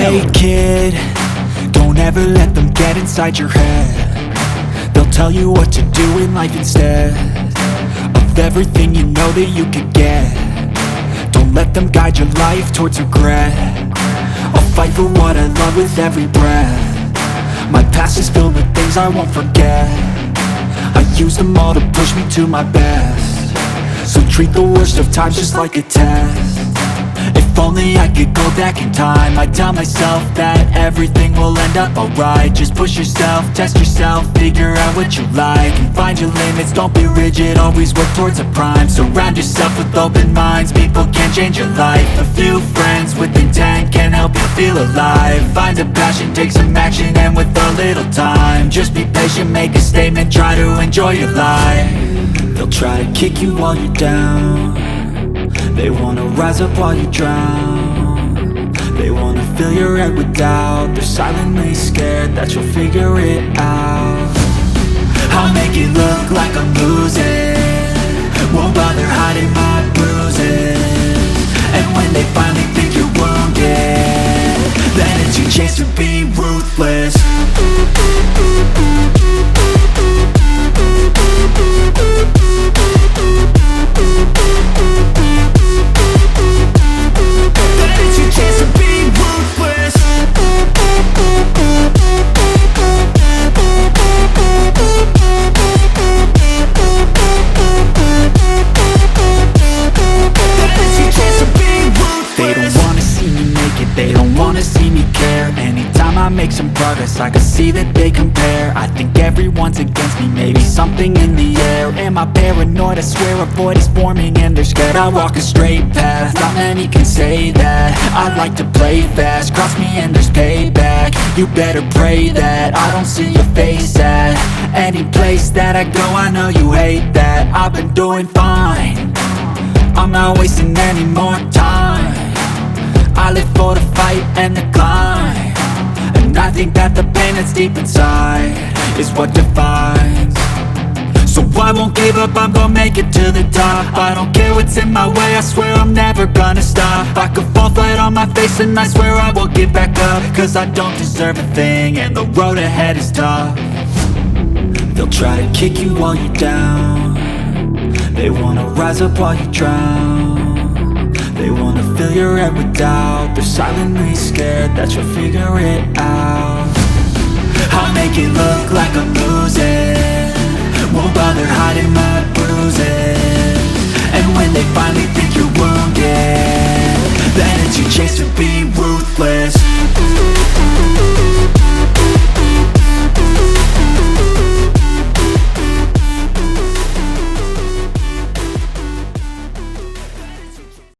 Hey kid, don't ever let them get inside your head. They'll tell you what to do in life instead of everything you know that you could get. Don't let them guide your life towards regret. I'll fight for what I love with every breath. My past is filled with things I won't forget. I use them all to push me to my best. So treat the worst of times just like a test. If only I could go back in time, I'd tell myself that everything will end up alright. Just push yourself, test yourself, figure out what you like, and find your limits, don't be rigid, always work towards a prime. Surround yourself with open minds, people can change your life. A few friends with intent can help you feel alive. Find a passion, take some action, and with a little time, just be patient, make a statement, try to enjoy your life. They'll try to kick you while you're down. They wanna rise up while you drown. They wanna fill your head with doubt. They're silently scared that you'll figure it out. I'll make it look like I'm losing, won't bother hiding my bruises. And when they finally think you're wounded, then it's your chance to be ruthless. I make some progress, I can see that they compare. I think everyone's against me, maybe something in the air. Am I paranoid? I swear a void is forming and they're scared. I walk a straight path, not many can say that. I like to play fast, cross me and there's payback. You better pray that I don't see your face at any place that I go. I know you hate that. I've been doing fine, I'm not wasting any more time. I live for the fight and the climb, and I think that the pain that's deep inside is what defines. So I won't give up, I'm gonna make it to the top. I don't care what's in my way, I swear I'm never gonna stop. I could fall flat on my face and I swear I will get back up, cause I don't deserve a thing and the road ahead is tough. They'll try to kick you while you're down, they wanna rise up while you drown. They wanna fill your head with doubt, they're silently scared that you'll figure it out. I'll make it look like I'm losing, won't bother hiding my bruises. And when they finally think you're wounded, then it's your chance to be ruthless.